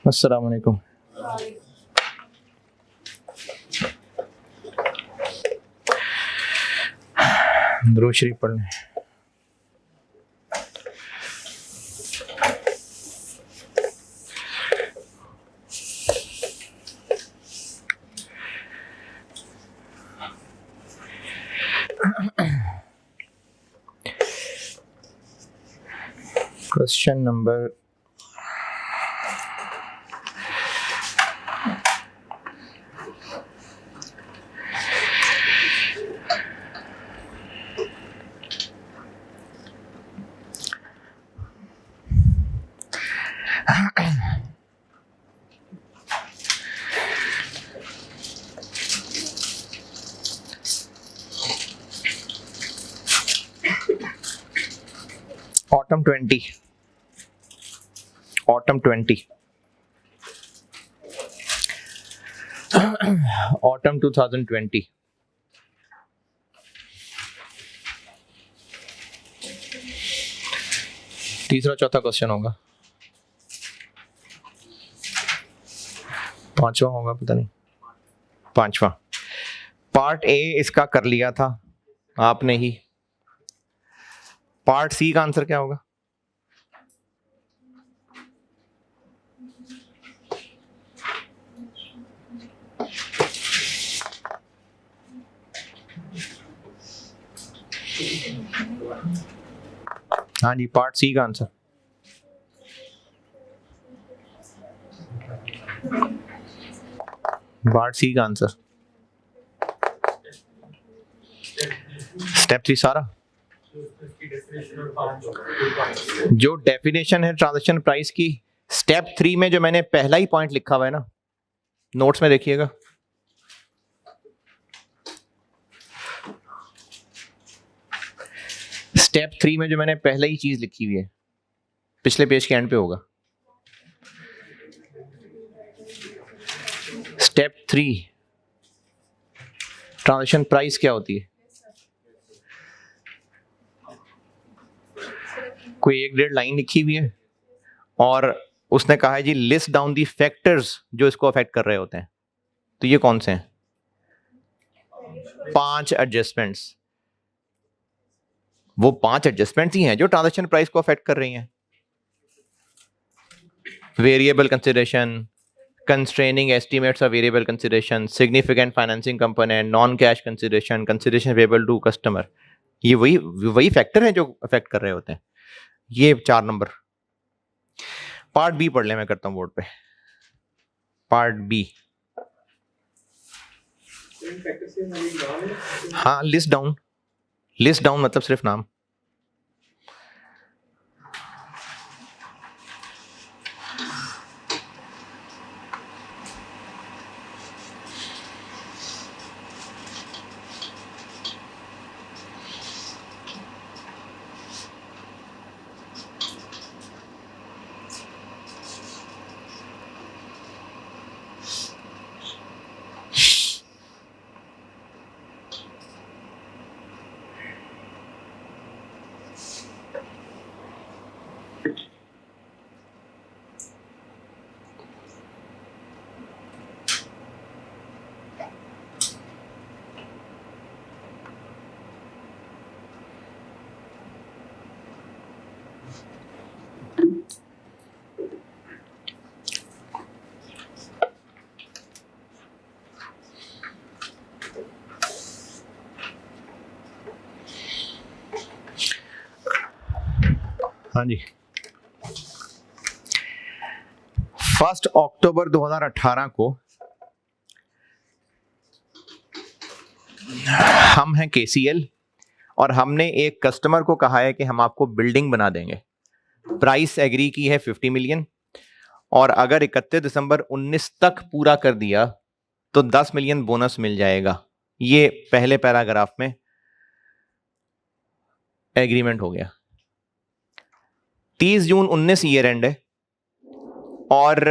अस्सलाम वालेकुम। दुरूद शरीफ पढ़ लें। Question number autumn 20 autumn 2020। तीसरा चौथा क्वेश्चन होगा, पांचवा होगा, पता नहीं, पांचवा। पार्ट ए इसका कर लिया था आपने ही। पार्ट सी का आंसर क्या होगा? हाँ जी, पार्ट सी का आंसर। पार्ट सी का आंसर स्टेप 3 सारा। जो डेफिनेशन है ट्रांजैक्शन प्राइस की, स्टेप 3 में जो मैंने पहला ही पॉइंट लिखा हुआ है ना, नोट्स में देखिएगा। स्टेप 3 में जो मैंने पहला ही चीज लिखी हुई है, पिछले पेज के एंड पे होगा। स्टेप 3 ट्रांजैक्शन प्राइस क्या होती है? कोई एक डेढ़ लाइन लिखी हुई है और उसने कहा है जी लिस्ट डाउन दी फैक्टर्स जो इसको अफेक्ट कर रहे होते हैं। तो ये कौन से हैं? 5 एडजस्टमेंट्स। वो 5 एडजस्टमेंट्स ही हैं जो ट्रांजैक्शन प्राइस को अफेक्ट कर रही हैं। Variable consideration, constraining estimates of variable consideration, significant financing component, non cash consideration, consideration payable to customer. ये वही फैक्टर हैं जो अफेक्ट कर रहे होते हैं। ये 4 नंबर। पार्ट बी पढ़ ले, मैं करता हूं बोर्ड पे। पार्ट बी, हाँ, लिस्ट डाउन। लिस्ट डाउन मतलब सिर्फ नाम। हाँ जी, 1 अक्टूबर 2018 को हम हैं KCL और हमने एक कस्टमर को कहा है कि हम आपको बिल्डिंग बना देंगे। प्राइस एग्री की है 50 मिलियन और अगर 31 दिसंबर 19 तक पूरा कर दिया तो 10 मिलियन बोनस मिल जाएगा। ये पहले पैराग्राफ में एग्रीमेंट हो गया। 30 जून 19 ईयर एंड है और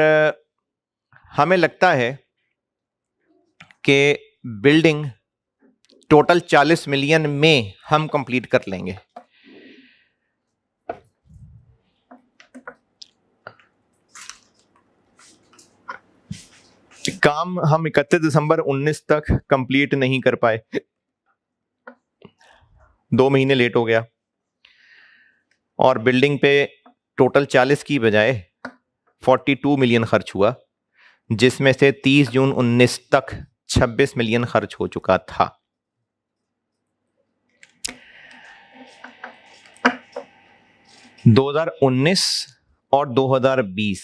हमें लगता है कि बिल्डिंग टोटल 40 मिलियन में हम कंप्लीट कर लेंगे। काम हम 31 दिसंबर 19 तक कंप्लीट नहीं कर पाए, 2 महीने लेट हो गया, और बिल्डिंग पे टोटल 40 की बजाय 42 मिलियन खर्च हुआ, जिसमें से 30 जून 19 तक 26 मिलियन खर्च हो चुका था। – 2019 और 2020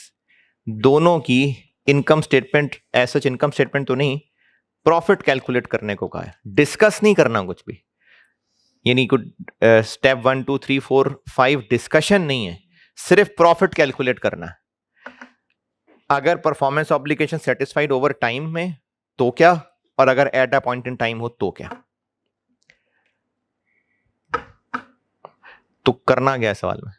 दोनों की इनकम स्टेटमेंट, ऐसा इनकम स्टेटमेंट तो नहीं, प्रॉफिट कैलकुलेट करने को कहा है, डिस्कस नहीं करना कुछ भी, यानी कुछ स्टेप 1 2 3 4 5 डिस्कशन नहीं है, सिर्फ प्रॉफिट कैलकुलेट करना है। अगर performance obligation satisfied over time में तो क्या, और अगर at a point in time हो तो क्या। तो करना क्या है सवाल में,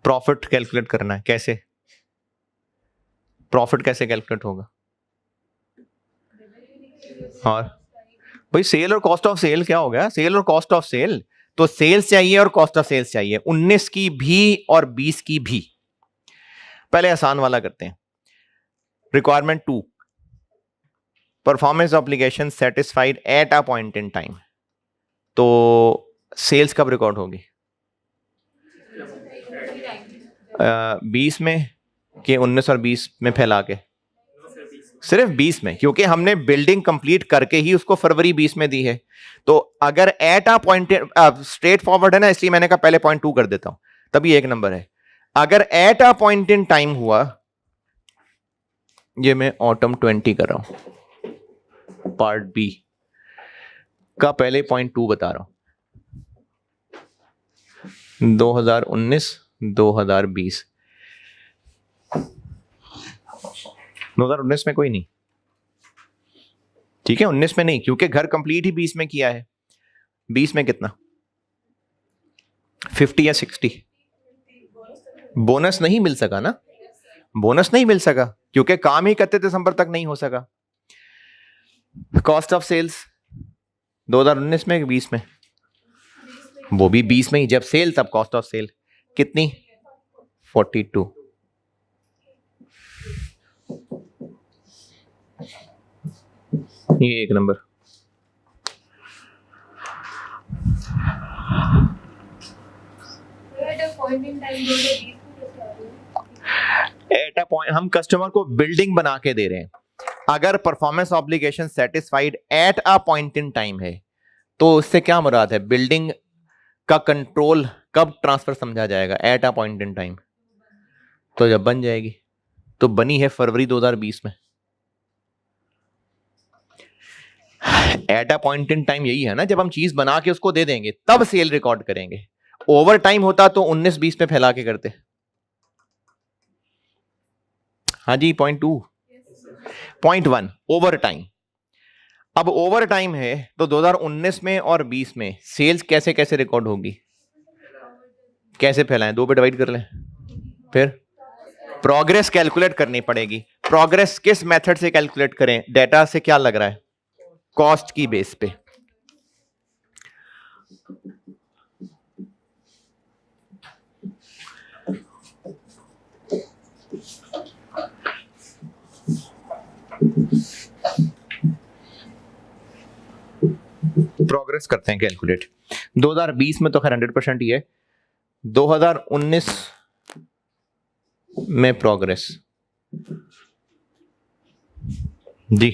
प्रॉफिट कैलकुलेट करना है। कैसे प्रॉफिट कैसे कैलकुलेट होगा? और भाई सेल और कॉस्ट ऑफ सेल क्या हो गया, सेल और कॉस्ट ऑफ सेल, तो सेल्स चाहिए और कॉस्ट ऑफ सेल्स चाहिए, 19 की भी और 20 की भी। पहले आसान वाला करते हैं। Requirement 2, performance obligation satisfied at a point in time, तो सेल्स कब रिकॉर्ड होगी? 20 में कि 19 और 20 में फैला के? सिर्फ 20 में, क्योंकि हमने बिल्डिंग कंप्लीट करके ही उसको फरवरी 20 में दी है। तो अगर at a point, straight forward है ना, इसलिए मैंने कहा पहले पॉइंट 2 कर देता हूं, तभी एक नंबर है। अगर at a point in time हुआ, ये मैं ऑटम 20 कर रहा हूं, पार्ट बी का पहले पॉइंट 2 बता रहा हूं। 2019 2020, 2019 में कोई नहीं, ठीक है, 19 में नहीं, क्योंकि घर कंप्लीट ही 20 में किया है। 20 में कितना, 50 या 60? बोनस नहीं मिल सका ना, बोनस नहीं मिल सका क्योंकि काम ही 31 दिसंबर तक नहीं हो सका। कॉस्ट ऑफ सेल्स 2019 में 20 में, वो भी 20 में ही, जब सेल तब कॉस्ट ऑफ सेल कितनी, 42। ये एक नंबर। एट अ पॉइंट हम कस्टमर को बिल्डिंग बना के दे रहे हैं। अगर performance obligation satisfied at a point in time है, तो उससे क्या मुराद है, बिल्डिंग का कंट्रोल कब ट्रांसफर समझा जाएगा, at a point in time, तो जब बन जाएगी। तो बनी है फरवरी 2020 में। At a point in time यही है ना, जब हम चीज बना के उसको दे देंगे तब सेल रिकॉर्ड करेंगे। ओवर टाइम होता तो 19-20 में फैला के करते। हाँ जी, पॉइंट 2। Point 1 over time. अब ओवर टाइम है तो 2019 में और 20 में सेल्स कैसे कैसे रिकॉर्ड होगी, कैसे फैलाएं, 2 पे डिवाइड कर लें, फिर प्रोग्रेस कैलकुलेट करनी पड़ेगी। प्रोग्रेस किस मेथड से कैलकुलेट करें, डेटा से क्या लग रहा है, कॉस्ट की बेस पे। प्रोग्रेस करते हैं कैलकुलेट। 2020 में तो खैर 100% ही है, 2019 में प्रोग्रेस जी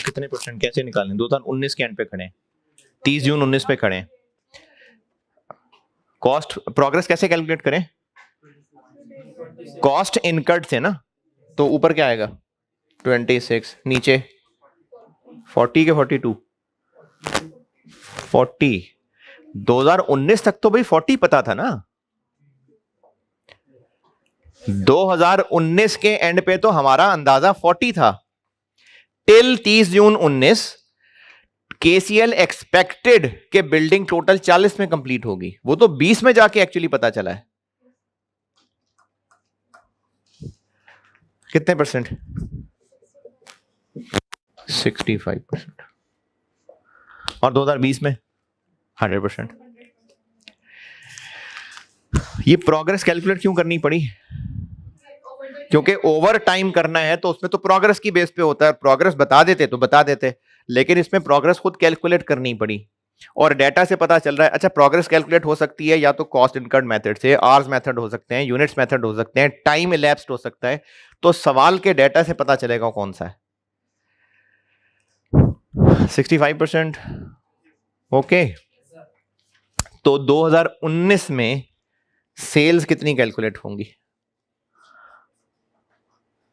कितने परसेंट, कैसे निकालें, 2019 के एंड पे खड़े हैं, 30 जून 19 पे खड़े हैं। कॉस्ट प्रोग्रेस कैसे कैलकुलेट करें, कॉस्ट इनकर्ड से ना, तो ऊपर क्या आएगा 26, नीचे 40 के 42, 40। 2019 तक तो भाई 40 पता था ना, 2019 के एंड पे तो हमारा अंदाजा 40 था। टिल 30 जून 19 केसीएल एक्सपेक्टेड के बिल्डिंग टोटल 40 में कंप्लीट होगी, वो तो 20 में जाके एक्चुअली पता चला है। कितने परसेंट, 65%। और 2020 में 100%। ये प्रोग्रेस कैलकुलेट क्यों करनी पड़ी? क्योंकि ओवर टाइम करना है तो उसमें तो प्रोग्रेस की बेस पे होता है, प्रोग्रेस बता देते तो बता देते, लेकिन इसमें प्रोग्रेस खुद कैलकुलेट करनी पड़ी और डेटा से पता चल रहा है। अच्छा, प्रोग्रेस कैलकुलेट हो सकती है या तो कॉस्ट इनकर्ड मेथड से, आवर्स मेथड हो सकते हैं, यूनिट्स मेथड हो सकते हैं, टाइम इलैप्स्ड हो सकता है, तो सवाल के डेटा से पता चलेगा कौन सा है। 65%। ओके, तो 2019 में सेल्स कितनी कैलकुलेट होंगी?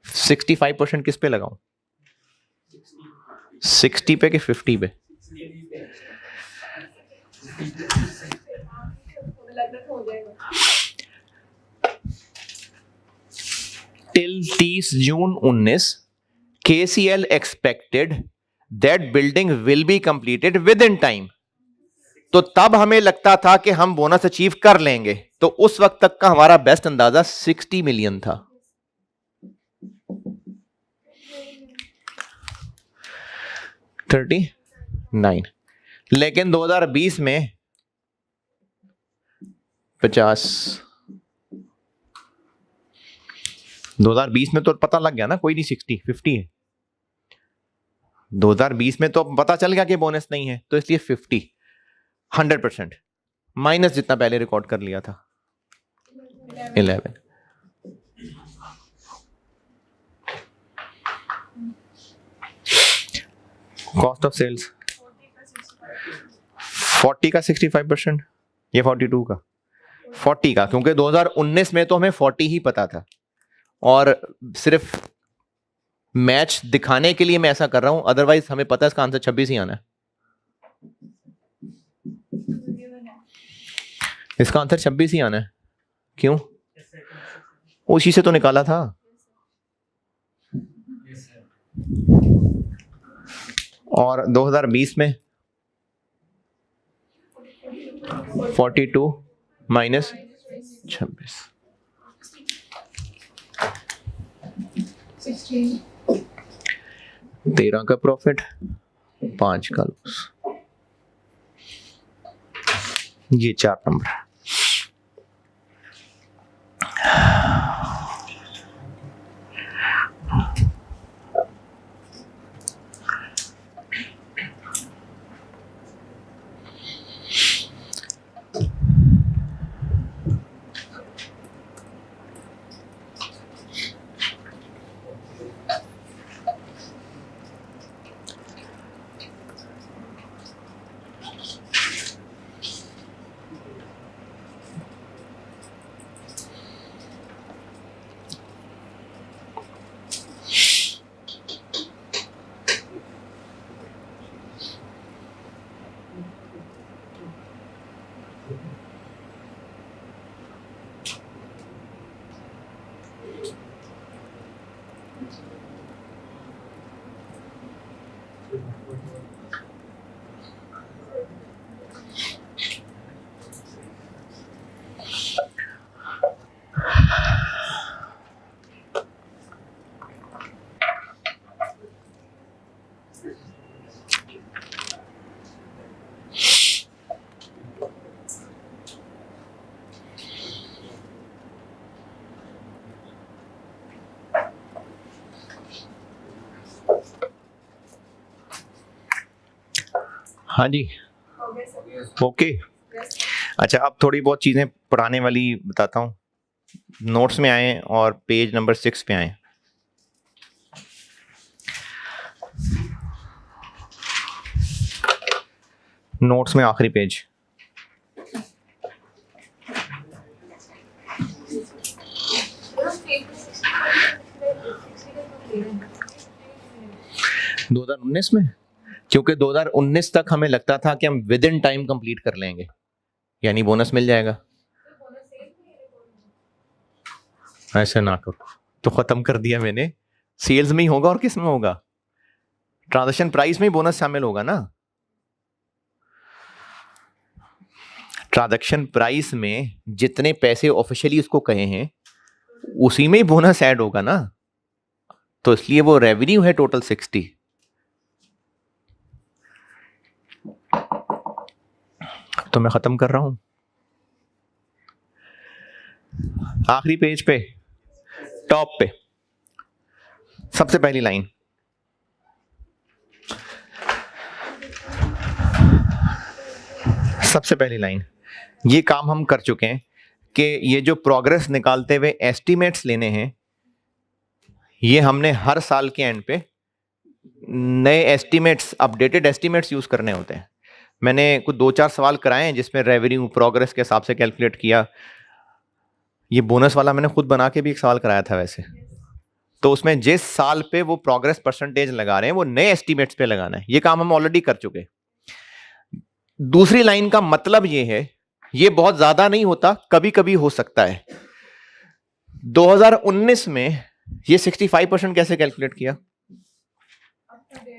65% किस पे लगाऊं? 60 पे कि 50 पे? Till 30 June 19 KCL expected that building will be completed with in time. तो तब हमें लगता था कि हम बोनस अचीव कर लेंगे, तो उस वक्त तक का हमारा बेस्ट अंदाजा 60 मिलियन था। $39। लेकिन 2020 में 50। 2020 में तो पता लग गया ना, कोई नहीं 60 50 है। 2020 में तो पता चल गया कि बोनस नहीं है, तो इसलिए 50 100% माइनस जितना पहले रिकॉर्ड कर लिया था 11। कॉस्ट ऑफ सेल्स 40 का 65%, ये 42 का 40 का, क्योंकि 2019 में तो हमें 40 ही पता था और सिर्फ मैच दिखाने के लिए मैं ऐसा कर रहा हूं, अदरवाइज हमें पता है इसका आंसर 26 ही आना है। इसका आंसर 26 ही आना है। क्यों? उसी से तो निकाला था। और 2020 में 42 माइनस 26, 13 का प्रॉफिट, 5 का लॉस। ये 4 नंबर है। हाँ जी, ओके। अच्छा, अब थोड़ी बहुत चीजें पढ़ाने वाली बताता हूँ। नोट्स में आए और पेज नंबर 6 पे आए। नोट्स में आखिरी पेज। दो 2019 में, क्योंकि 2019 तक हमें लगता था कि हम विद इन टाइम कंप्लीट कर लेंगे, यानी बोनस मिल जाएगा। ऐसे ना करो, तो खत्म कर दिया मैंने। सेल्स में ही होगा और किस में होगा? ट्रांजैक्शन प्राइस में ही बोनस शामिल होगा ना। ट्रांजैक्शन प्राइस में जितने पैसे ऑफिशियली उसको कहे हैं उसी में ही बोनस ऐड होगा ना, तो इसलिए वो रेवेन्यू है टोटल 60। तो मैं खत्म कर रहा हूं। आखिरी पेज पे टॉप पे सबसे पहली लाइन, सबसे पहली लाइन, ये काम हम कर चुके हैं कि ये जो प्रोग्रेस निकालते हुए एस्टीमेट्स लेने हैं, ये हमने हर साल के एंड पे नए एस्टीमेट्स, अपडेटेड एस्टीमेट्स यूज करने होते हैं। मैंने कुछ 2-4 सवाल कराए हैं जिसमें रेवेन्यू प्रोग्रेस के हिसाब से कैलकुलेट किया। ये बोनस वाला मैंने खुद बना के भी एक सवाल कराया था वैसे। तो उसमें जिस साल पे वो प्रोग्रेस परसेंटेज लगा रहे हैं वो नए एस्टीमेट्स पे लगाना है। ये काम हम ऑलरेडी कर चुके। दूसरी लाइन का मतलब ये है, ये बहुत ज्यादा नहीं होता, कभी कभी हो सकता है। 2019 में ये 65% कैसे कैलकुलेट किया?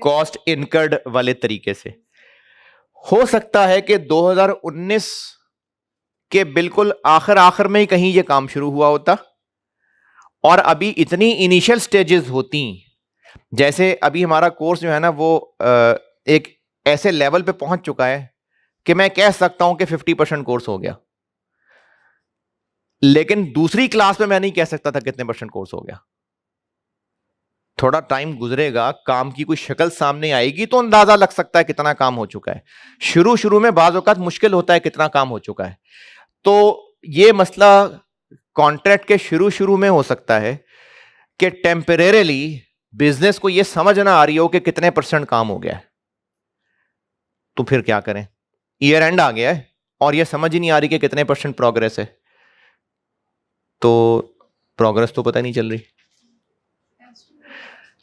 कॉस्ट इनकर्ड वाले तरीके से। हो सकता है कि 2019 के बिल्कुल आखिर में ही कहीं ये काम शुरू हुआ होता और अभी इतनी इनिशियल स्टेजेस होती, जैसे अभी हमारा कोर्स जो है ना वो एक ऐसे लेवल पे पहुंच चुका है कि मैं कह सकता हूं कि 50% कोर्स हो गया, लेकिन दूसरी क्लास में मैं नहीं कह सकता था कितने परसेंट कोर्स हो गया। थोड़ा टाइम गुजरेगा, काम की कोई शक्ल सामने आएगी तो अंदाजा लग सकता है कितना काम हो चुका है। शुरू में बाज़ औक़ात मुश्किल होता है कितना काम हो चुका है। तो ये मसला कॉन्ट्रैक्ट के शुरू में हो सकता है कि टेम्परेरीली बिजनेस को ये समझ ना आ रही हो कि कितने परसेंट काम हो गया है। तो फिर क्या करें? ईयर एंड आ गया है और ये समझ ही नहीं आ रही कि कितने परसेंट प्रोग्रेस है, तो प्रोग्रेस तो पता नहीं चल रही,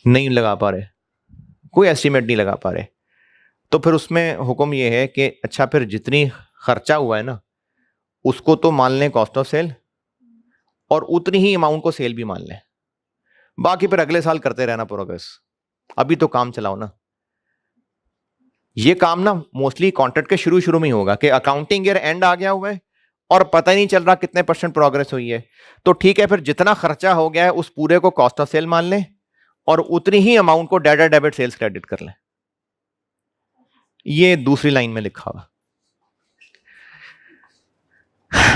नहीं लगा पा रहे, कोई एस्टीमेट नहीं लगा पा रहे। तो फिर उसमें हुक्म ये है कि अच्छा फिर जितनी खर्चा हुआ है ना उसको तो मान लें कॉस्ट ऑफ सेल और उतनी ही अमाउंट को सेल भी मान लें, बाकी फिर अगले साल करते रहना प्रोग्रेस। अभी तो काम चलाओ ना। ये काम ना मोस्टली कॉन्ट्रैक्ट के शुरू में ही होगा कि अकाउंटिंग ईयर एंड आ गया हुआ है और पता ही नहीं चल रहा कितने परसेंट प्रोग्रेस हुई है। तो ठीक है, फिर जितना खर्चा हो गया है उस पूरे को कॉस्ट ऑफ सेल मान लें और उतनी ही अमाउंट को डेटा डेबिट सेल्स क्रेडिट कर लें। ये दूसरी लाइन में लिखा हुआ।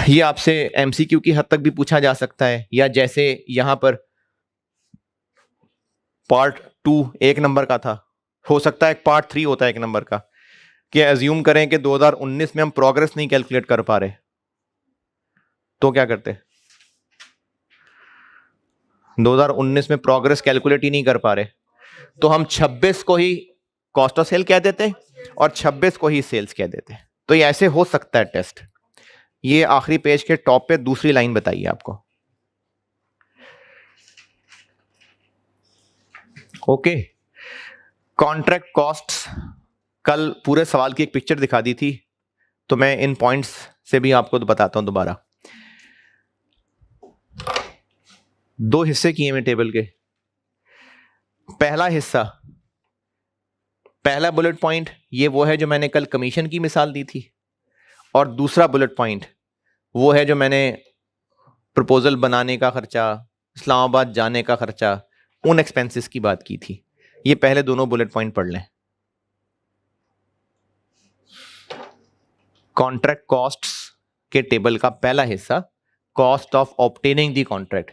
ये आपसे एमसीक्यू की हद तक भी पूछा जा सकता है, या जैसे यहां पर पार्ट 2 1 नंबर का था, हो सकता है एक पार्ट 3 होता है 1 नंबर का, कि एज्यूम करें कि 2019 में हम प्रोग्रेस नहीं कैलकुलेट कर पा रहे, तो क्या करते? 2019 में प्रोग्रेस कैलकुलेट ही नहीं कर पा रहे, तो हम 26 को ही कॉस्ट ऑफ सेल कह देते और 26 को ही सेल्स कह देते। तो ये ऐसे हो सकता है टेस्ट। ये आखिरी पेज के टॉप पे दूसरी लाइन बताइए आपको। ओके, कॉन्ट्रैक्ट कॉस्ट्स, कल पूरे सवाल की एक पिक्चर दिखा दी थी, तो मैं इन पॉइंट्स से भी आपको बताता हूं दोबारा। 2 हिस्से किए हैं टेबल के। पहला हिस्सा, पहला बुलेट पॉइंट ये वो है जो मैंने कल कमीशन की मिसाल दी थी, और दूसरा बुलेट पॉइंट वो है जो मैंने प्रपोजल बनाने का खर्चा, इस्लामाबाद जाने का खर्चा, उन एक्सपेंसेस की बात की थी। ये पहले दोनों बुलेट पॉइंट पढ़ लें। कॉन्ट्रैक्ट कॉस्ट्स के टेबल का पहला हिस्सा, cost of obtaining the contract,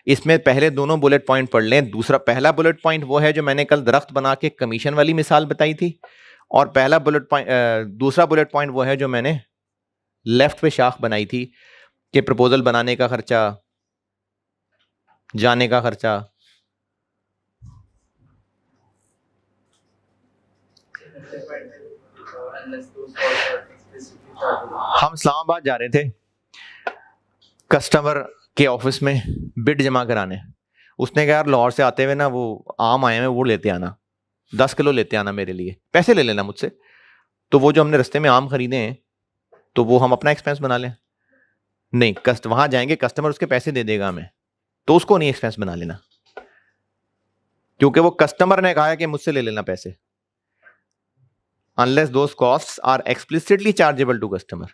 इसमें पहले दोनों बुलेट पॉइंट पढ़ लें। दूसरा, पहला बुलेट पॉइंट वो है जो मैंने कल दरख्त बना के कमीशन वाली मिसाल बताई थी, और पहला बुलेट पॉइंट, दूसरा बुलेट पॉइंट वो है जो मैंने लेफ्ट पे शाख बनाई थी कि प्रपोजल बनाने का खर्चा, जाने का खर्चा। हम इस्लामाबाद जा रहे थे कस्टमर के ऑफिस में बिड जमा कराने। उसने कहा यार लाहौर से आते हुए ना वो आम आए हैं, वो लेते आना, 10 किलो लेते आना मेरे लिए, पैसे ले लेना मुझसे। तो वो जो हमने रास्ते में आम खरीदे हैं तो वो हम अपना एक्सपेंस बना लें? नहीं, वहां जाएंगे कस्टमर उसके पैसे दे देगा हमें, तो उसको नहीं एक्सपेंस बना लेना, क्योंकि वो कस्टमर ने कहा है कि मुझसे ले लेना पैसे। Unless those costs are explicitly chargeable to customer.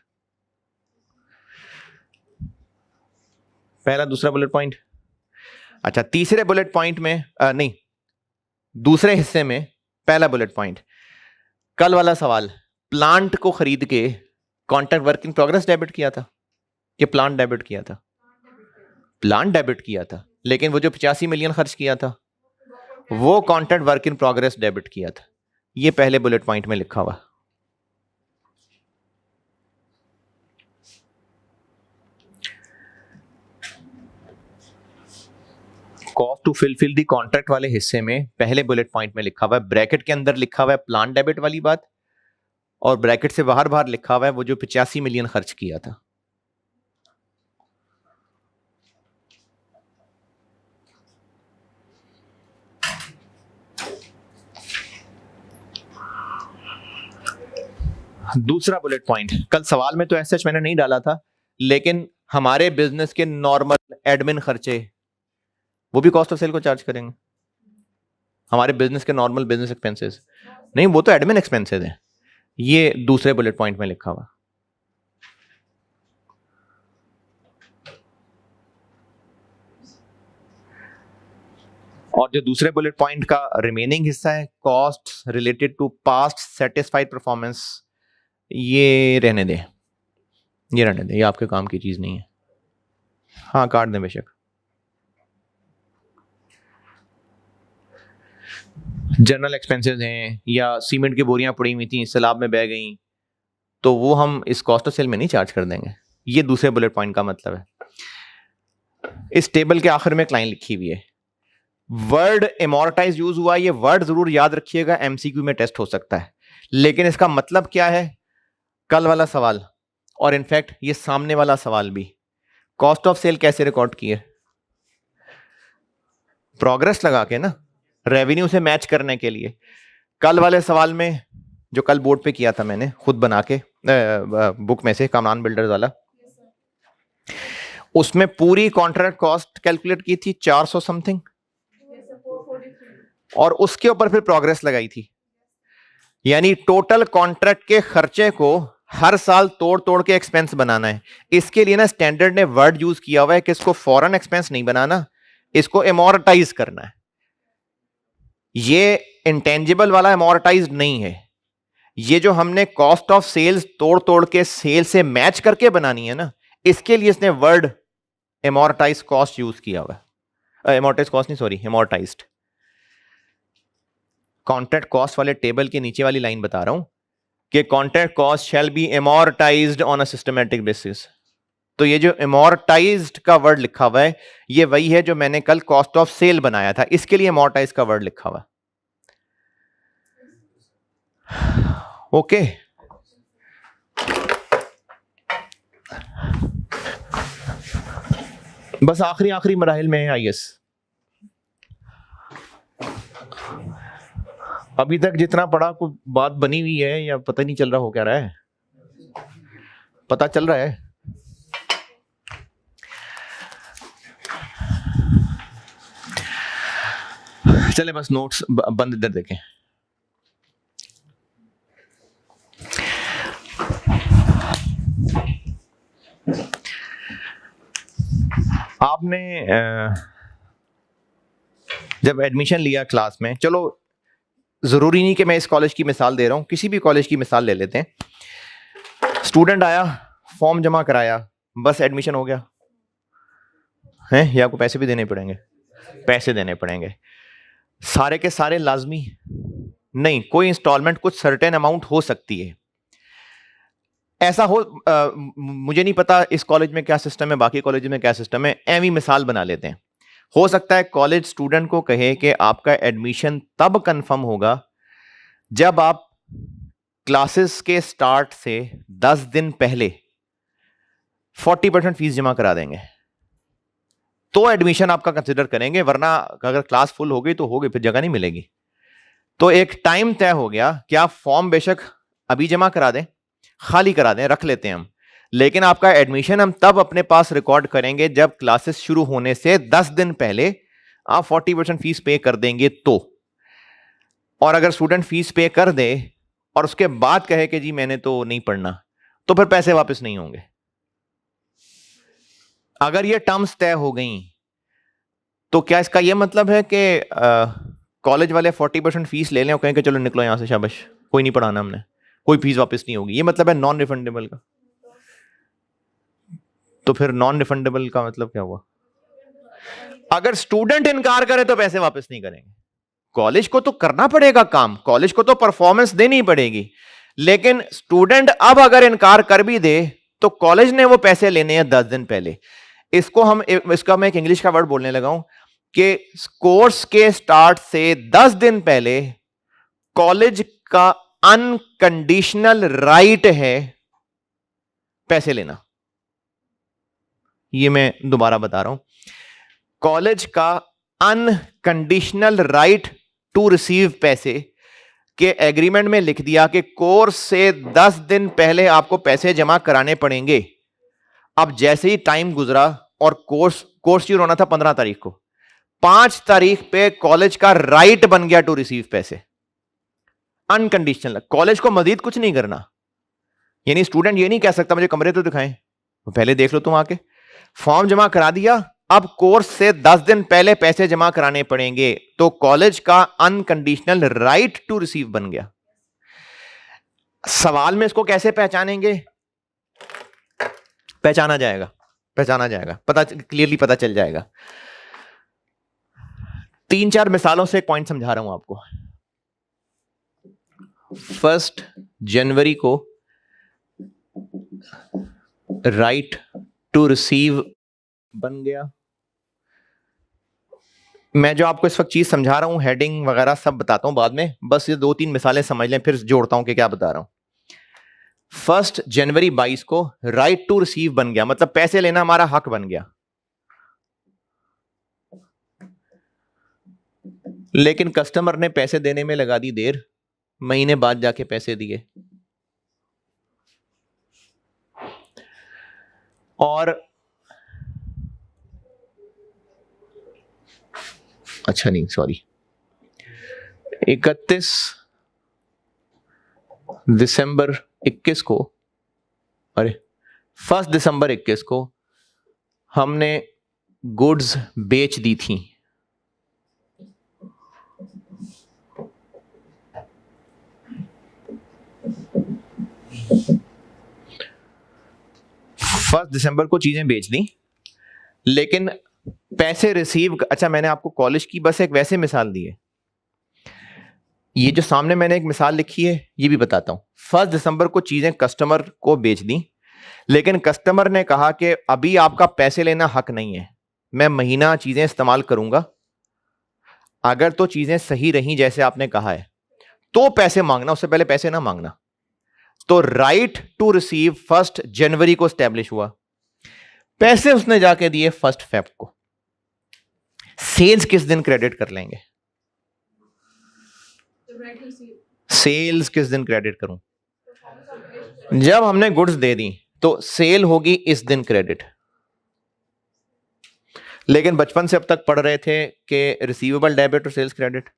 पहला दूसरा बुलेट पॉइंट। अच्छा, तीसरे बुलेट पॉइंट में नहीं, दूसरे हिस्से में पहला बुलेट पॉइंट, कल वाला सवाल, प्लांट को खरीद के contract work in progress debit किया था कि प्लांट डेबिट किया था? प्लान डेबिट किया था, लेकिन वो जो 85 मिलियन खर्च किया था वो contract work in progress debit किया था। ये पहले बुलेट पॉइंट में लिखा हुआ। Cost to fulfil the contract वाले हिस्से में पहले बुलेट पॉइंट में लिखा हुआ है, ब्रैकेट के अंदर लिखा हुआ है प्लान डेबिट वाली बात, और ब्रैकेट से बाहर बाहर लिखा हुआ है वो जो 85 मिलियन खर्च किया था। दूसरा बुलेट पॉइंट, कल सवाल में तो ऐसा मैंने नहीं डाला था, लेकिन हमारे बिजनेस के नॉर्मल एडमिन खर्चे वो भी कॉस्ट ऑफ सेल को चार्ज करेंगे। हमारे बिजनेस के नॉर्मल बिजनेस एक्सपेंसेस नहीं, वो तो एडमिन एक्सपेंसेस हैं। ये दूसरे बुलेट पॉइंट में लिखा हुआ। और जो दूसरे बुलेट पॉइंट का रिमेनिंग हिस्सा है, cost related to past satisfied performance, ये रहने दें, ये रहने दें, ये आपके काम की चीज नहीं है। हाँ काट दें बेशक। जनरल एक्सपेंसेस हैं या सीमेंट की बोरियां पड़ी हुई थी सैलाब में बह गई, तो वो हम इस कॉस्ट ऑफ सेल में नहीं चार्ज कर देंगे। ये दूसरे बुलेट पॉइंट का मतलब है। इस टेबल के आखिर में एक लाइन लिखी हुई है, वर्ड एमोर्टाइज यूज हुआ। ये वर्ड जरूर याद रखिएगा, एमसीक्यू में टेस्ट हो सकता है, लेकिन इसका मतलब क्या है, कल वाला सवाल और इनफैक्ट ये सामने वाला सवाल भी, कॉस्ट ऑफ सेल कैसे रिकॉर्ड की है? प्रोग्रेस लगा के ना, रेवेन्यू से मैच करने के लिए। कल वाले सवाल में जो कल बोर्ड पे किया था मैंने खुद बना के बुक में से, कामरान बिल्डर्स वाला, उसमें पूरी कॉन्ट्रैक्ट कॉस्ट कैलकुलेट की थी 400 समथिंग, और उसके ऊपर फिर प्रोग्रेस लगाई थी। यानी टोटल कॉन्ट्रैक्ट के खर्चे को हर साल तोड़ तोड़ के एक्सपेंस बनाना है। इसके लिए ना स्टैंडर्ड ने वर्ड यूज किया हुआ है कि इसको फॉरेन एक्सपेंस नहीं बनाना, इसको एमोर्टाइज करना है। ये इंटेंजिबल वाला एमोर्टाइज नहीं है, ये जो हमने कॉस्ट ऑफ सेल्स तोड़ तोड़ के सेल से मैच करके बनानी है ना, इसके लिए इसने वर्ड एमोर्टाइज कॉस्ट यूज किया हुआ है। एमोर्टाइज कॉस्ट नहीं, सॉरी, एमोर्टाइज्ड। कॉन्ट्रैक्ट कॉस्ट वाले टेबल के नीचे वाली लाइन बता रहा हूं कि contract cost shall be amortized on a systematic basis. तो ये जो एमोर्टाइज्ड का वर्ड लिखा हुआ है, ये वही है जो मैंने कल कॉस्ट ऑफ सेल बनाया था, इसके लिए एमोर्टाइज का वर्ड लिखा हुआ। ओके बस आखिरी आखिरी मराहिल में है आईएएस। अभी तक जितना पढ़ा कोई बात बनी हुई है या पता नहीं चल रहा हो क्या रहा है? पता चल रहा है? चले बस नोट्स बंद इधर देखें। आपने जब एडमिशन लिया क्लास में, चलो जरूरी नहीं कि मैं इस कॉलेज की मिसाल दे रहा हूं, किसी भी कॉलेज की मिसाल ले लेते हैं। स्टूडेंट आया, फॉर्म जमा कराया, बस एडमिशन हो गया है, या आपको पैसे भी देने पड़ेंगे? पैसे देने पड़ेंगे। सारे के सारे लाजमी नहीं, कोई इंस्टॉलमेंट कुछ सर्टेन अमाउंट हो सकती है। ऐसा हो मुझे नहीं पता इस कॉलेज में क्या सिस्टम है, बाकी कॉलेज में क्या सिस्टम है, एवी मिसाल बना लेते हैं। हो सकता है कॉलेज स्टूडेंट को कहे कि आपका एडमिशन तब कंफर्म होगा जब आप क्लासेस के स्टार्ट से 10 दिन पहले 40% फीस जमा करा देंगे, तो एडमिशन आपका कंसिडर करेंगे, वरना अगर क्लास फुल हो गई तो हो गई, फिर जगह नहीं मिलेगी। तो एक टाइम तय हो गया कि आप फॉर्म बेशक अभी जमा करा दें, खाली करा दें, रख लेते हैं हम, लेकिन आपका एडमिशन हम तब अपने पास रिकॉर्ड करेंगे जब क्लासेस शुरू होने से 10 दिन पहले आप 40% फीस पे कर देंगे तो। और अगर स्टूडेंट फीस पे कर दे और उसके बाद कहे कि जी मैंने तो नहीं पढ़ना, तो फिर पैसे वापस नहीं होंगे। अगर ये टर्म्स तय हो गई तो क्या इसका यह मतलब है कि कॉलेज वाले 40% फीस ले लें और कहें कि चलो निकलो यहां से, शाबाश, कोई नहीं पढ़ाना हमने, कोई फीस वापस नहीं होगी? ये मतलब है नॉन रिफंडेबल का। तो फिर नॉन रिफंडेबल का मतलब क्या हुआ? अगर स्टूडेंट इनकार करे तो पैसे वापस नहीं करेंगे। कॉलेज को तो करना पड़ेगा काम, कॉलेज को तो परफॉर्मेंस देनी पड़ेगी, लेकिन स्टूडेंट अब अगर इनकार कर भी दे तो कॉलेज ने वो पैसे लेने हैं 10 दिन पहले। इसका मैं एक इंग्लिश का वर्ड बोलने लगा हूं कि कोर्स के स्टार्ट से 10 दिन पहले कॉलेज का अनकंडीशनल राइट है पैसे लेना। ये मैं दोबारा बता रहा हूं, कॉलेज का अनकंडीशनल राइट टू रिसीव पैसे के एग्रीमेंट में लिख दिया कि कोर्स से 10 दिन पहले आपको पैसे जमा कराने पड़ेंगे। अब जैसे ही टाइम गुजरा और कोर्स शुरू होना था 15 तारीख को, 5 तारीख पे कॉलेज का राइट बन गया टू रिसीव पैसे, अनकंडीशनल। कॉलेज को मजीद कुछ नहीं करना, यानी स्टूडेंट ये नहीं कह सकता मुझे कमरे तो दिखाएं, पहले देख लो तुम आके, फॉर्म जमा करा दिया, अब कोर्स से 10 दिन पहले पैसे जमा कराने पड़ेंगे, तो कॉलेज का अनकंडीशनल राइट टू रिसीव बन गया। सवाल में इसको कैसे पहचानेंगे? पहचाना जाएगा, क्लियरली पता चल जाएगा। 3-4 मिसालों से एक पॉइंट समझा रहा हूं आपको। 1 जनवरी को राइट टू रिसीव बन गया। मैं जो आपको इस वक्त चीज समझा रहा हूं, हेडिंग वगैरह सब बताता हूं बाद में, बस ये 2-3 मिसालें समझ लें, फिर जोड़ता हूं कि क्या बता रहा हूं। 1 जनवरी 22 को राइट टू रिसीव बन गया, मतलब पैसे लेना हमारा हक बन गया। लेकिन कस्टमर ने पैसे देने में लगा दी देर, महीने बाद जाके पैसे दिए। और अच्छा नहीं, सॉरी, 31 दिसंबर 21 को, अरे 1 दिसंबर 21 को हमने गुड्स बेच दी थी। फर्स्ट दिसंबर को चीजें बेच दी, लेकिन पैसे रिसीव, अच्छा मैंने आपको कॉलेज की बस एक वैसे मिसाल दी है, ये जो सामने मैंने एक मिसाल लिखी है ये भी बताता हूं। 1 दिसंबर को चीजें कस्टमर को बेच दी, लेकिन कस्टमर ने कहा कि अभी आपका पैसे लेना हक नहीं है, मैं महीना चीजें इस्तेमाल करूंगा, अगर तो चीजें सही रही जैसे आपने कहा है तो पैसे मांगना, उससे पहले पैसे ना मांगना। तो राइट टू रिसीव 1 जनवरी को स्टैब्लिश हुआ, पैसे उसने जाके दिए 1 फेब को। सेल्स किस दिन क्रेडिट कर लेंगे? सेल्स किस दिन क्रेडिट करूं? जब हमने गुड्स दे दी तो सेल होगी इस दिन क्रेडिट। लेकिन बचपन से अब तक पढ़ रहे थे कि रिसीवेबल डेबिट और सेल्स क्रेडिट,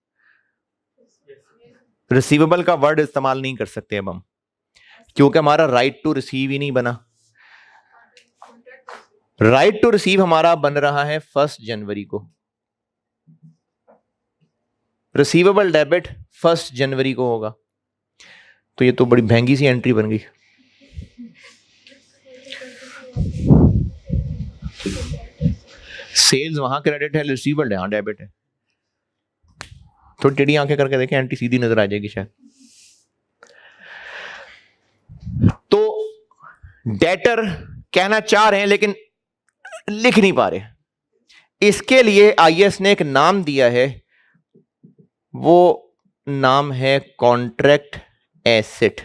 रिसीवेबल का वर्ड इस्तेमाल नहीं कर सकते अब हम, क्योंकि हमारा राइट टू रिसीव ही नहीं बना। राइट टू रिसीव हमारा बन रहा है 1 जनवरी को, रिसीवेबल डेबिट 1 जनवरी को होगा। तो ये तो बड़ी महंगी सी एंट्री बन गई। सेल्स वहां क्रेडिट है, रिसीवेबल यहां डेबिट है। थोड़ी टेढ़ी आंखें करके देखें, एंट्री सीधी नजर आ जाएगी शायद। तो डेटर कहना चाह रहे हैं लेकिन लिख नहीं पा रहे। इसके लिए आईएएस ने एक नाम दिया है, वो नाम है कॉन्ट्रैक्ट एसेट।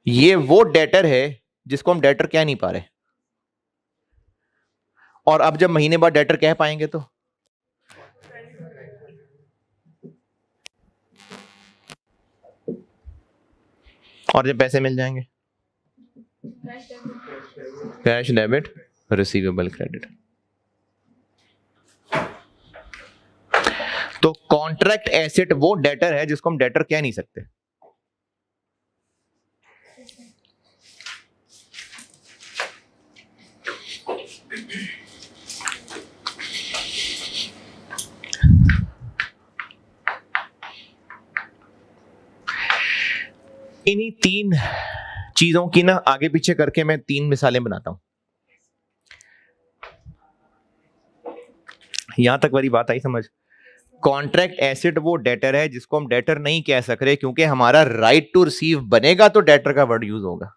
ये वो डेटर है जिसको हम डेटर कह नहीं पा रहे, और अब जब महीने बाद डेटर कह पाएंगे तो और जब पैसे मिल जाएंगे, कैश डेबिट, रिसीवेबल क्रेडिट। तो कॉन्ट्रैक्ट एसेट वो डेटर है जिसको हम डेटर कह नहीं सकते। इन्हीं 3 चीजों की ना आगे पीछे करके मैं 3 मिसालें बनाता हूं। यहां तक वाली बात आई समझ? कॉन्ट्रैक्ट एसेट वो डेटर है जिसको हम डेटर नहीं कह सक रहे, क्योंकि हमारा राइट टू रिसीव बनेगा तो डेटर का वर्ड यूज होगा।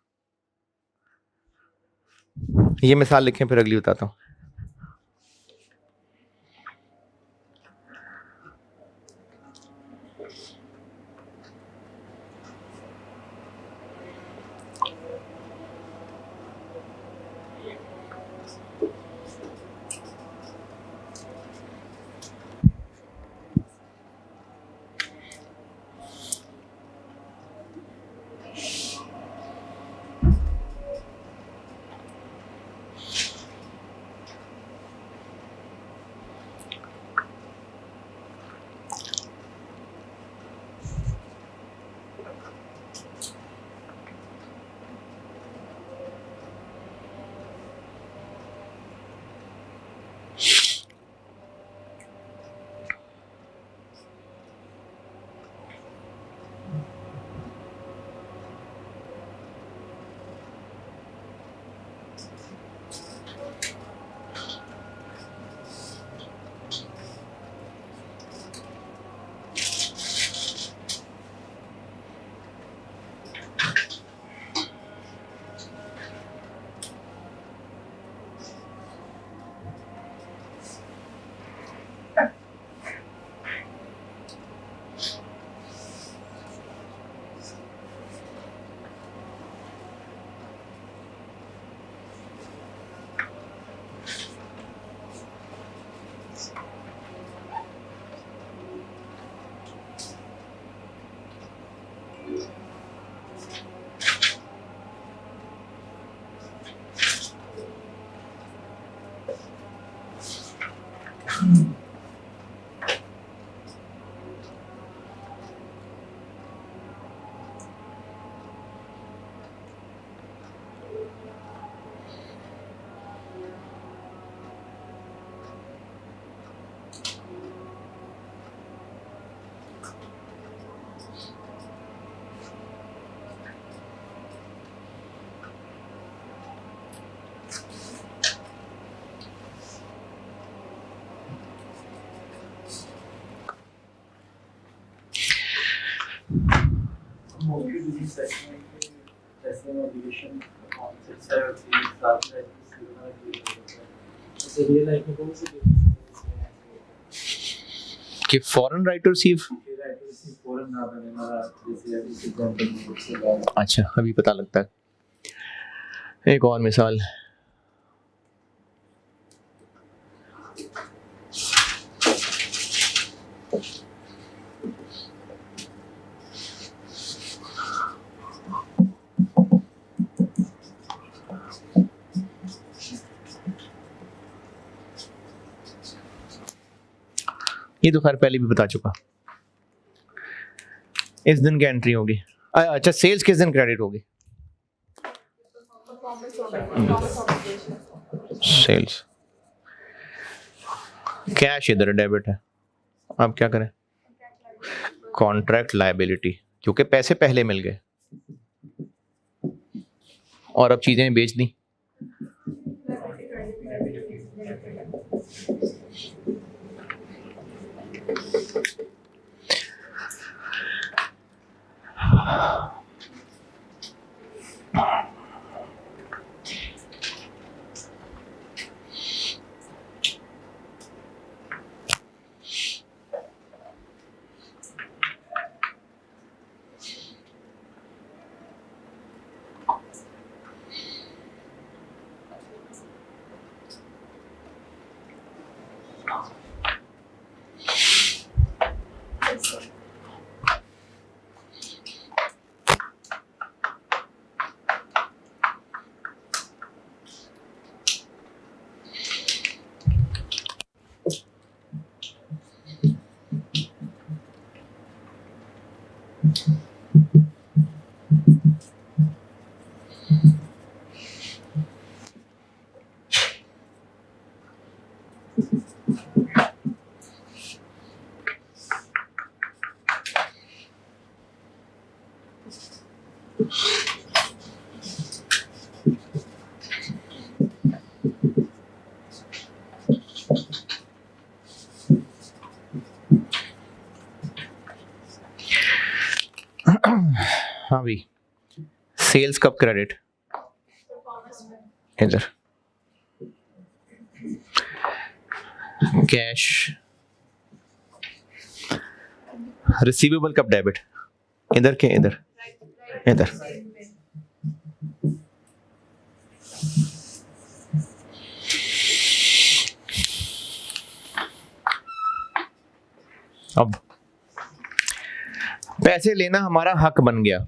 ये मिसाल लिखें, फिर अगली बताता हूं। कि फॉरेन राइट टू रिसीव, अच्छा अभी पता लगता है। एक और मिसाल, ये तो खैर पहले भी बता चुका। इस दिन की एंट्री होगी, अच्छा सेल्स किस दिन क्रेडिट होगी? सेल्स, कैश इधर डेबिट है, अब क्या करें? कॉन्ट्रैक्ट लायबिलिटी, क्योंकि पैसे पहले मिल गए और अब चीजें बेच दी। हाँ भाई, सेल्स कब क्रेडिट? इधर कैश, रिसीवेबल कब डेबिट? इधर के इधर, इधर अब पैसे लेना हमारा हक बन गया।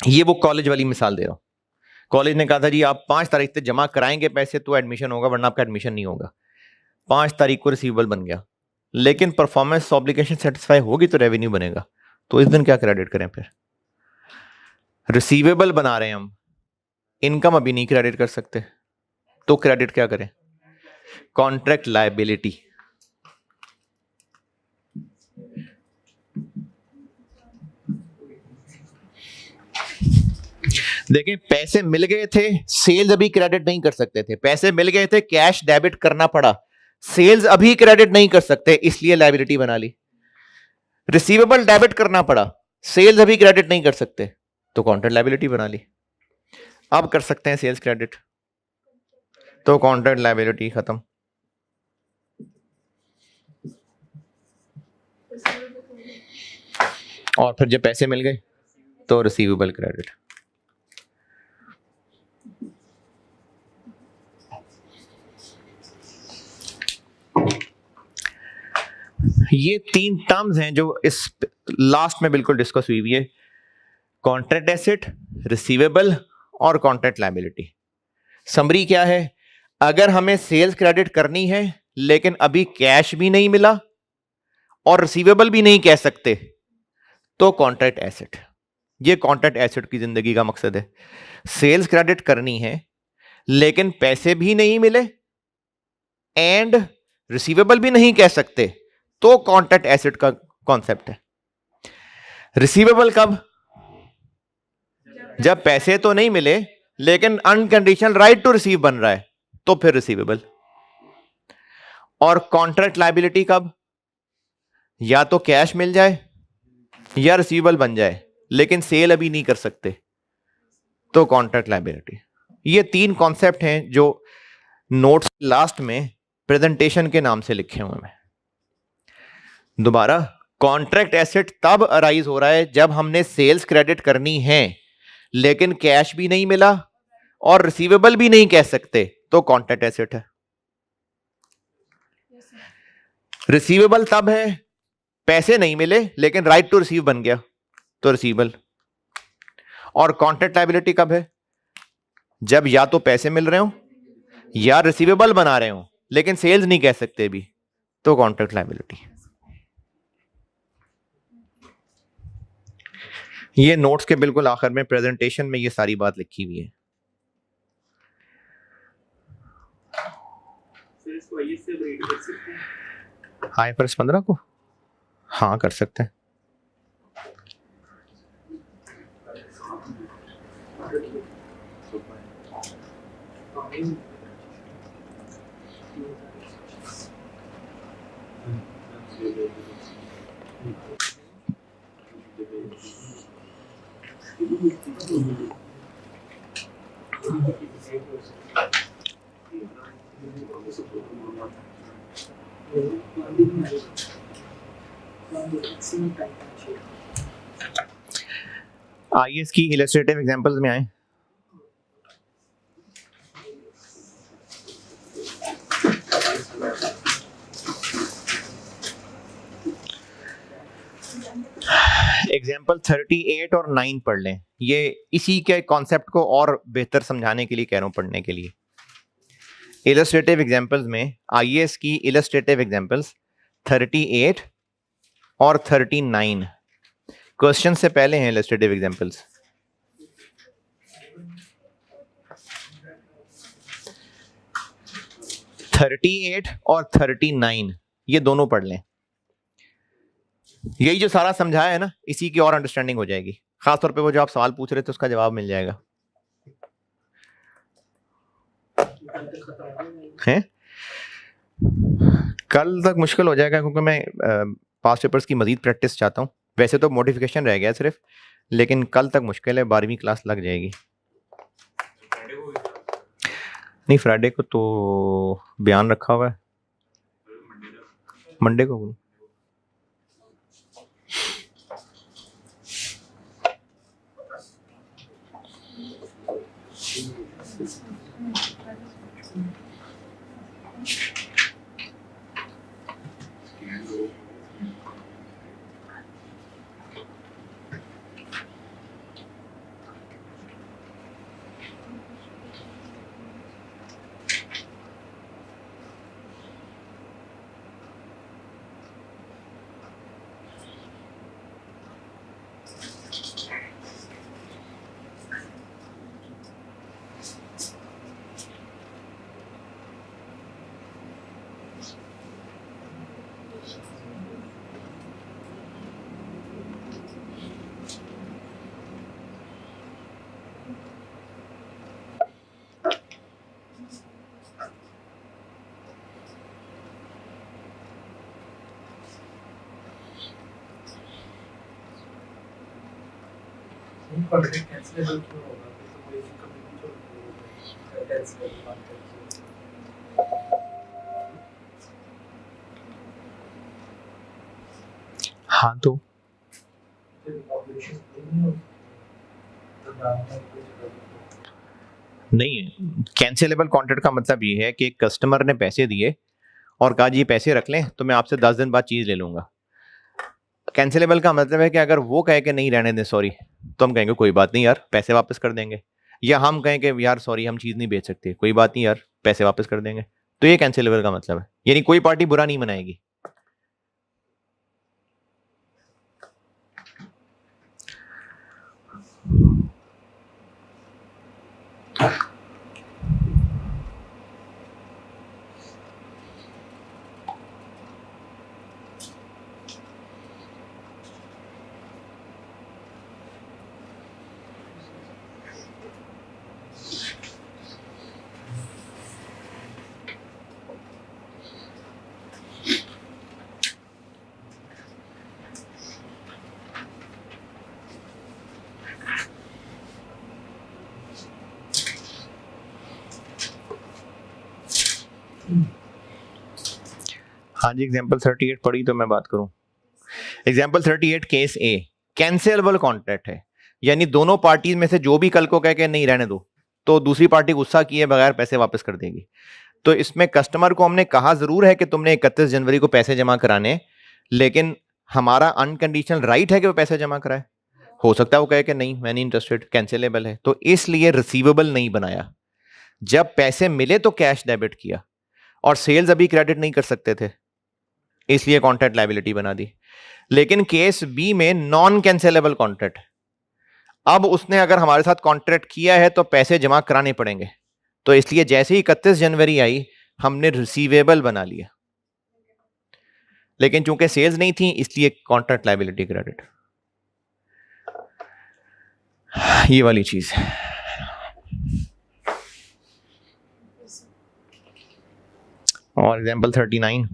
ये वो कॉलेज वाली मिसाल दे रहा हूं। कॉलेज ने कहा था जी आप 5 तारीख तक जमा कराएंगे पैसे तो एडमिशन होगा, वरना आपका एडमिशन नहीं होगा। 5 तारीख को रिसीवेबल बन गया, लेकिन परफॉर्मेंस ऑब्लिगेशन सेटिस्फाई होगी तो रेवेन्यू बनेगा। तो इस दिन क्या क्रेडिट करें? फिर रिसीवेबल बना रहे हैं हम, इनकम अभी नहीं क्रेडिट कर सकते, तो क्रेडिट क्या करें? Contract liability. देखें, पैसे मिल गए थे, सेल्स अभी क्रेडिट नहीं कर सकते थे। पैसे मिल गए थे, कैश डेबिट करना पड़ा, सेल्स अभी क्रेडिट नहीं कर सकते, इसलिए लायबिलिटी बना ली। रिसीवेबल डेबिट करना पड़ा, सेल्स अभी क्रेडिट नहीं कर सकते, तो कॉन्ट्रैक्ट लायबिलिटी बना ली। अब कर सकते हैं सेल्स क्रेडिट, तो कॉन्ट्रैक्ट लायबिलिटी खत्म। और फिर जब पैसे मिल गए तो रिसीवेबल क्रेडिट। ये 3 टर्म्स हैं जो इस लास्ट में बिल्कुल डिस्कस हुई है, कॉन्ट्रैक्ट एसेट, रिसीवेबल और कॉन्ट्रैक्ट लायबिलिटी। समरी क्या है? अगर हमें सेल्स क्रेडिट करनी है लेकिन अभी कैश भी नहीं मिला और रिसीवेबल भी नहीं कह सकते, तो कॉन्ट्रैक्ट एसेट। ये कॉन्ट्रैक्ट एसेट की जिंदगी का मकसद है। सेल्स क्रेडिट करनी है लेकिन पैसे भी नहीं मिले एंड रिसीवेबल भी नहीं कह सकते, तो कॉन्ट्रैक्ट एसेट का कॉन्सेप्ट है। रिसीवेबल कब? जब पैसे तो नहीं मिले लेकिन अनकंडीशनल राइट टू रिसीव बन रहा है, तो फिर रिसीवेबल। और कॉन्ट्रैक्ट लायबिलिटी कब? या तो कैश मिल जाए या रिसीवेबल बन जाए, लेकिन सेल अभी नहीं कर सकते, तो कॉन्ट्रैक्ट लायबिलिटी। ये 3 कॉन्सेप्ट हैं जो नोट्स लास्ट में प्रेजेंटेशन के नाम से लिखे हुए हैं। दोबारा, कॉन्ट्रैक्ट एसेट तब अराइज हो रहा है जब हमने सेल्स क्रेडिट करनी है लेकिन कैश भी नहीं मिला और रिसीवेबल भी नहीं कह सकते, तो कॉन्ट्रैक्ट एसेट है। रिसीवेबल तब है पैसे नहीं मिले लेकिन राइट टू रिसीव बन गया, तो रिसीवेबल। और कॉन्ट्रैक्ट लायबिलिटी कब है? जब या तो पैसे मिल रहे हो या रिसीवेबल बना रहे हो लेकिन सेल्स नहीं कह सकते भी, तो कॉन्ट्रैक्ट लायबिलिटी। ये नोट्स के बिल्कुल आखिर में प्रेजेंटेशन में ये सारी बात लिखी हुई है। IFRS 15 को हाँ कर सकते हैं। आइए इसकी इलस्ट्रेटिव एग्जांपल्स में आए। एग्जाम्पल 38 और 9 पढ़ लें। ये इसी के कॉन्सेप्ट को और बेहतर समझाने के लिए कह रहा हूं पढ़ने के लिए। इलस्ट्रेटिव एग्जाम्पल्स में आइए इसकी इलस्ट्रेटिव एग्जाम्पल्स 38 और 39। क्वेश्चन से पहले हैं इलस्ट्रेटिव एग्जाम्पल्स। (38) और 39 ये दोनों पढ़ लें। यही जो सारा समझाया है ना, इसी की और अंडरस्टैंडिंग हो जाएगी। खासतौर पे वो जो आप सवाल पूछ रहे थे उसका जवाब मिल जाएगा। हैं? कल तक मुश्किल हो जाएगा क्योंकि मैं पास्ट पेपर्स की मजीद प्रैक्टिस चाहता हूँ। वैसे तो मॉडिफिकेशन रह गया सिर्फ, लेकिन कल तक मुश्किल है, 12वीं क्लास लग जाएगी। नहीं, फ्राइडे को तो बयान रखा हुआ है, मंडे को। कॉन्ट्रैक्ट कैंसिलेबल क्यों होगा? तो कोई दिक्कत नहीं तो कैंसिलेबल बात करते हाँ तो हैं ऑब्लिगेशन नहीं हो तो दाम में कोई जगह नहीं है। कैंसिलेबल कॉन्ट्रैक्ट का मतलब ये है कि कस्टमर ने पैसे दिए और कहा जी ये पैसे रख लें, तो मैं आपसे 10 दिन बाद चीज़ ले लूँगा। कैंसिलेबल का मतलब है कि अगर वो कहे कि नहीं रहने दें सॉरी, तो हम कहेंगे कोई बात नहीं यार, पैसे वापस कर देंगे। या हम कहें कि यार सॉरी हम चीज़ नहीं बेच सकते, कोई बात नहीं यार, पैसे वापस कर देंगे। तो ये कैंसिलेबल का मतलब है, यानी कोई पार्टी बुरा नहीं मनाएगी। हाँ जी, एग्जाम्पल 38 पढ़ी तो मैं बात करूं। एग्जाम्पल 38 केस ए, कैंसिलेबल कॉन्ट्रैक्ट है, यानी दोनों पार्टीज में से जो भी कल को कह के नहीं रहने दो, तो दूसरी पार्टी गुस्सा किए बगैर पैसे वापस कर देगी। तो इसमें कस्टमर को हमने कहा जरूर है कि तुमने 31 जनवरी को पैसे जमा कराने, लेकिन हमारा अनकंडीशनल राइट है कि वो पैसे जमा कराए। हो सकता है वो कहे कि नहीं मैं नहीं इंटरेस्टेड, कैंसिलेबल है, तो इसलिए रिसीवेबल नहीं बनाया। जब पैसे मिले तो कैश डेबिट किया, और सेल्स अभी क्रेडिट नहीं कर सकते थे, इसलिए कॉन्ट्रैक्ट लायबिलिटी बना दी। लेकिन केस बी में नॉन कैंसिलेबल कॉन्ट्रैक्ट, अब उसने अगर हमारे साथ कॉन्ट्रैक्ट किया है तो पैसे जमा कराने पड़ेंगे, तो इसलिए जैसे ही 31 जनवरी आई हमने रिसीवेबल बना लिया, लेकिन चूंकि सेल्स नहीं थी इसलिए कॉन्ट्रैक्ट लायबिलिटी क्रेडिट। ये वाली चीज। और एग्जांपल 39,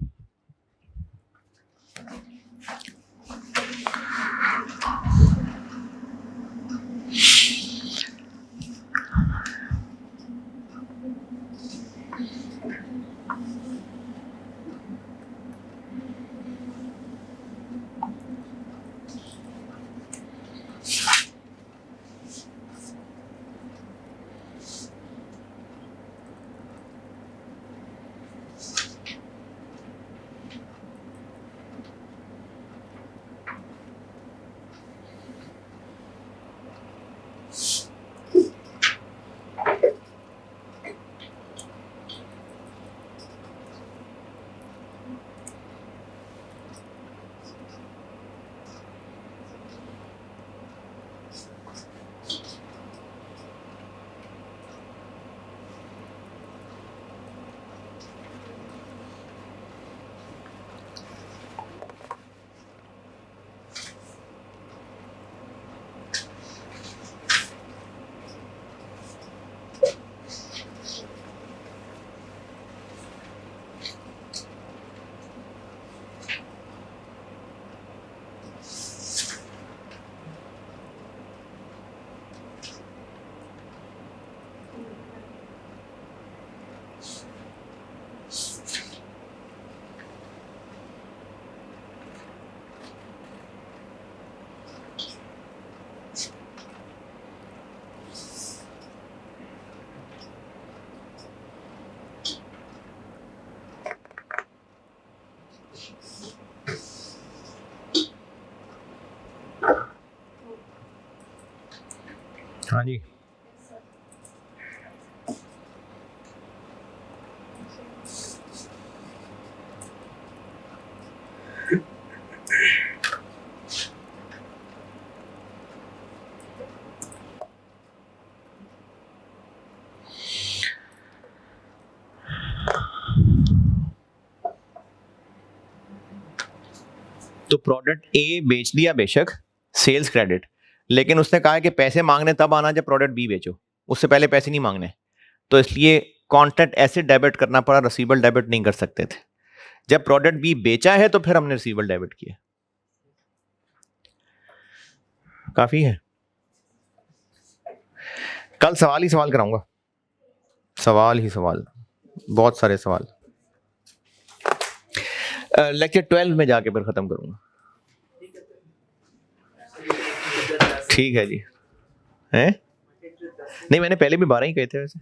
हाँ जी। तो प्रोडक्ट ए बेच दिया बेशक, सेल्स क्रेडिट, लेकिन उसने कहा है कि पैसे मांगने तब आना जब प्रोडक्ट बी बेचो, उससे पहले पैसे नहीं मांगने। तो इसलिए कॉन्ट्रैक्ट ऐसे डेबिट करना पड़ा, रिसीवेबल डेबिट नहीं कर सकते थे। जब प्रोडक्ट बी बेचा है तो फिर हमने रिसीवेबल डेबिट किया। काफी है। कल सवाल ही सवाल कराऊंगा, सवाल ही सवाल, बहुत सारे सवाल। लेक्चर 12 में जाके फिर खत्म करूंगा। ठीक है जी। हैं? नहीं, मैंने पहले भी 12 ही कहे थे वैसे।